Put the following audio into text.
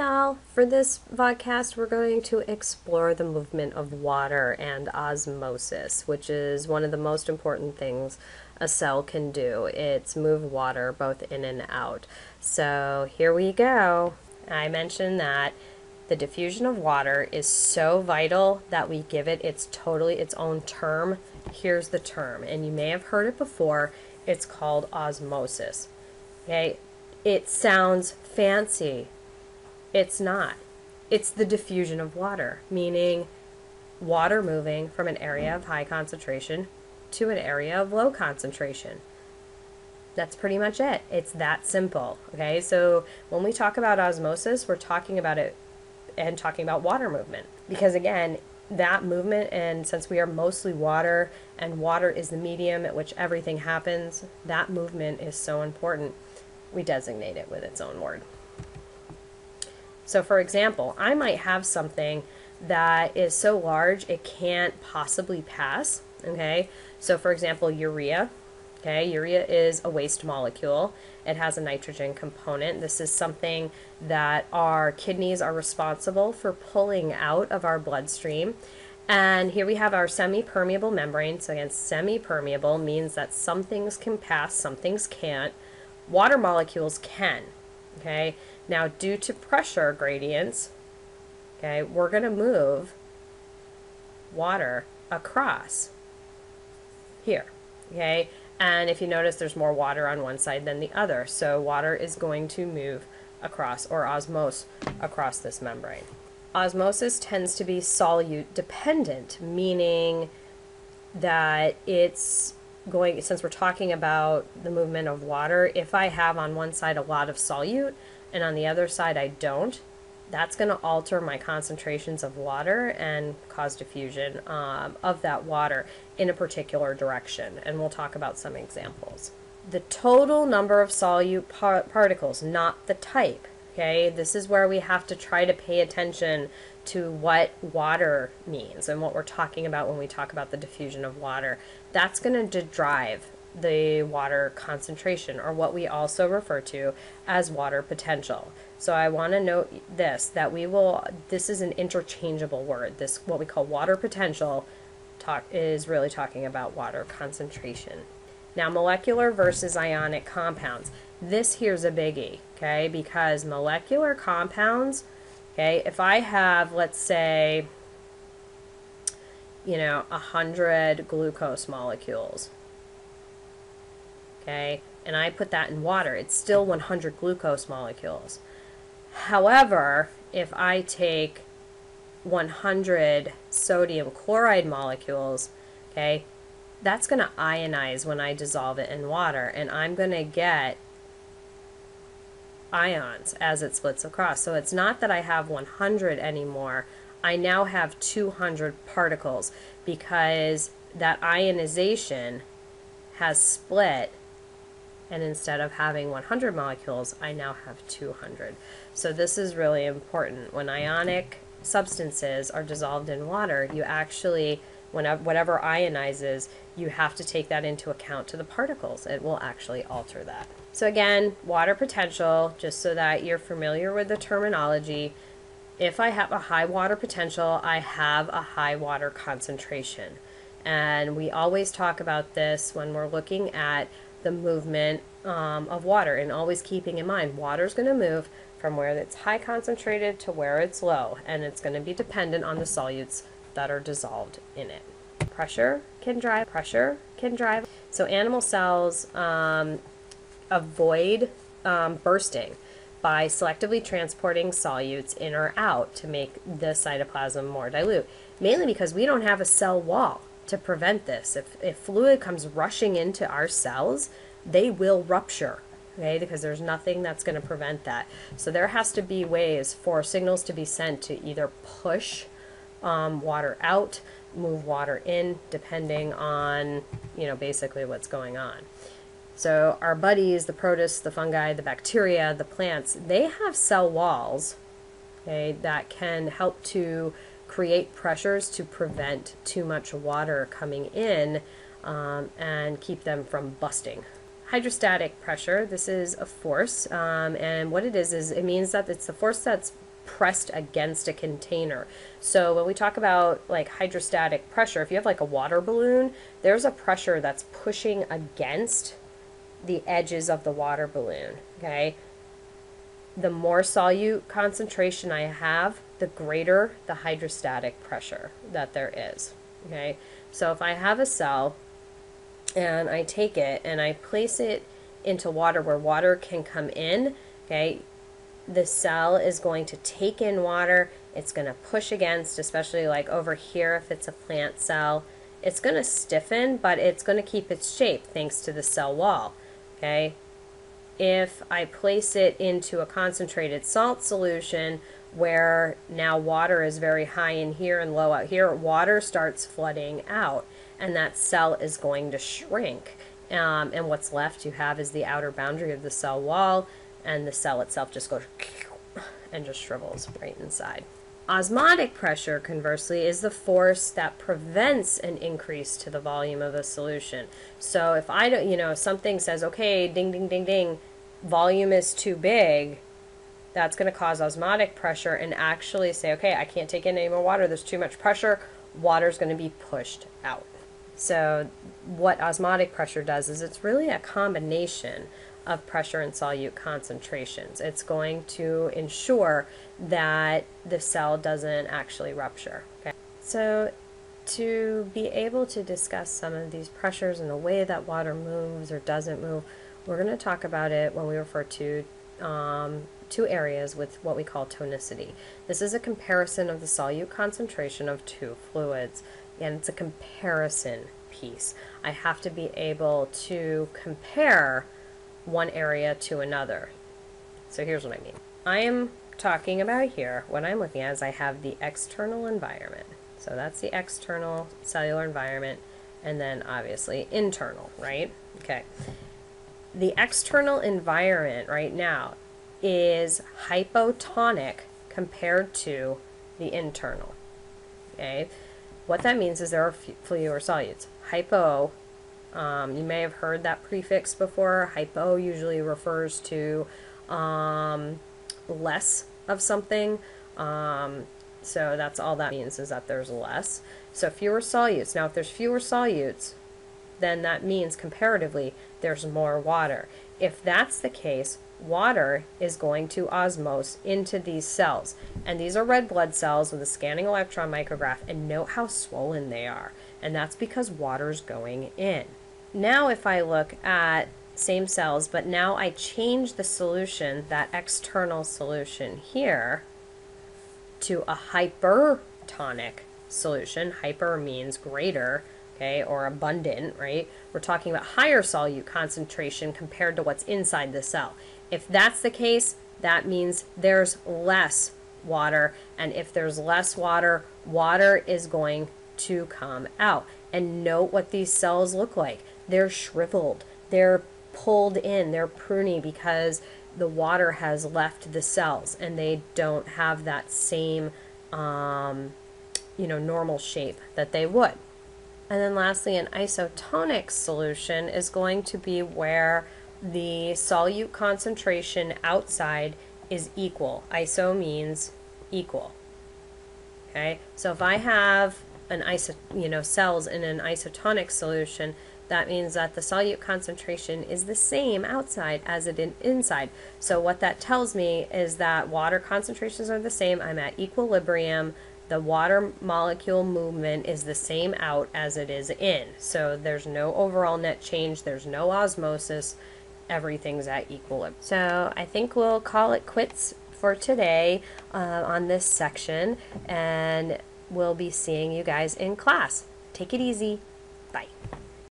y'all. For this podcast, we're going to explore the movement of water and osmosis, which is one of the most important things a cell can do. It's move water both in and out. So here we go. I mentioned that the diffusion of water is so vital that we give it its own term. Here's the term, and you may have heard it before. It's called osmosis. Okay, it sounds fancy. It's not. It's the diffusion of water, meaning water moving from an area of high concentration to an area of low concentration. That's pretty much it. It's that simple. Okay, so when we talk about osmosis, we're talking about it and talking about water movement. Because again, that movement, and since we are mostly water, and water is the medium at which everything happens, that movement is so important. We designate it with its own word. So for example, I might have something that is so large it can't possibly pass, okay? So for example, urea, okay? Urea is a waste molecule. It has a nitrogen component. This is something that our kidneys are responsible for pulling out of our bloodstream. And here we have our semi-permeable membrane. So again, semi-permeable means that some things can pass, some things can't. Water molecules can, okay? Now, due to pressure gradients, okay, we're going to move water across here, okay? And if you notice, there's more water on one side than the other. So water is going to move across, or osmose, across this membrane. Osmosis tends to be solute dependent, meaning that it's going, since we're talking about the movement of water, if I have on one side a lot of solute and on the other side I don't, that's going to alter my concentrations of water and cause diffusion of that water in a particular direction. And we'll talk about some examples. The total number of solute particles, not the type. Okay, this is where we have to try to pay attention to what water means and what we're talking about when we talk about the diffusion of water. That's going to drive the water concentration, or what we also refer to as water potential. So I want to note this, that this is an interchangeable word. This, what we call water potential, is really talking about water concentration. Now, molecular versus ionic compounds. This here's a biggie, okay, because molecular compounds, okay, if I have, let's say, 100 glucose molecules, okay, and I put that in water, it's still 100 glucose molecules. However, if I take 100 sodium chloride molecules, okay, that's going to ionize when I dissolve it in water, and I'm going to get ions as it splits across. So it's not that I have 100 anymore. I now have 200 particles because that ionization has split, and instead of having 100 molecules, I now have 200. So this is really important. When ionic substances are dissolved in water, you actually, whatever ionizes, you have to take that into account to the particles. It will actually alter that. So again, water potential, just so that you're familiar with the terminology. If I have a high water potential, I have a high water concentration. And we always talk about this when we're looking at the movement of water, and always keeping in mind water is going to move from where it's high concentrated to where it's low, and it's going to be dependent on the solutes that are dissolved in it. Pressure can drive. So animal cells avoid bursting by selectively transporting solutes in or out to make the cytoplasm more dilute, mainly because we don't have a cell wall to prevent this. If fluid comes rushing into our cells, they will rupture, okay, because there's nothing that's going to prevent that. So there has to be ways for signals to be sent to either push water out, move water in, depending on, basically what's going on. So our buddies, the protists, the fungi, the bacteria, the plants, they have cell walls, okay, that can help to create pressures to prevent too much water coming in and keep them from busting. Hydrostatic pressure, this is a force, and what it is it means that it's the force that's pressed against a container. So when we talk about like hydrostatic pressure, if you have like a water balloon, there's a pressure that's pushing against the edges of the water balloon, okay? The more solute concentration I have, the greater the hydrostatic pressure that there is, okay? So if I have a cell and I take it and I place it into water where water can come in, okay, the cell is going to take in water. It's going to push against, especially like over here if it's a plant cell. It's going to stiffen, but it's going to keep its shape thanks to the cell wall. Okay? If I place it into a concentrated salt solution where now water is very high in here and low out here, water starts flooding out and that cell is going to shrink. And what's left you have is the outer boundary of the cell wall, and the cell itself just goes and just shrivels right inside. Osmotic pressure, conversely, is the force that prevents an increase to the volume of a solution. So if I don't, if something says, okay, ding, ding, ding, ding, volume is too big, that's going to cause osmotic pressure and actually say, okay, I can't take in any more water, there's too much pressure, water's going to be pushed out. So what osmotic pressure does is it's really a combination of pressure and solute concentrations. It's going to ensure that the cell doesn't actually rupture. Okay? So to be able to discuss some of these pressures and the way that water moves or doesn't move, we're going to talk about it when we refer to two areas with what we call tonicity. This is a comparison of the solute concentration of two fluids, and it's a comparison piece. I have to be able to compare one area to another. So here's what I mean. I am talking about here, what I'm looking at is I have the external environment. So that's the external cellular environment, and then obviously internal, right? Okay. The external environment right now is hypotonic compared to the internal. Okay? What that means is there are fewer solutes. Hypo, you may have heard that prefix before. Hypo usually refers to less of something. So that's all that means, is that there's less. So fewer solutes. Now if there's fewer solutes, then that means comparatively there's more water. If that's the case, water is going to osmose into these cells. And these are red blood cells with a scanning electron micrograph, and note how swollen they are. And that's because water's going in. Now if I look at same cells, but now I change the solution, that external solution here, to a hypertonic solution. Hyper means greater, okay, or abundant, right? We're talking about higher solute concentration compared to what's inside the cell. If that's the case, that means there's less water, and if there's less water, water is going to come out. And note what these cells look like. They're shriveled, they're pulled in, they're pruny because the water has left the cells and they don't have that same normal shape that they would. And then lastly, an isotonic solution is going to be where the solute concentration outside is equal. Iso means equal. Okay, so if I have an cells in an isotonic solution, that means that the solute concentration is the same outside as it is inside. So what that tells me is that water concentrations are the same. I'm at equilibrium. The water molecule movement is the same out as it is in. So there's no overall net change. There's no osmosis. Everything's at equilibrium. So I think we'll call it quits for today on this section, and we'll be seeing you guys in class. Take it easy.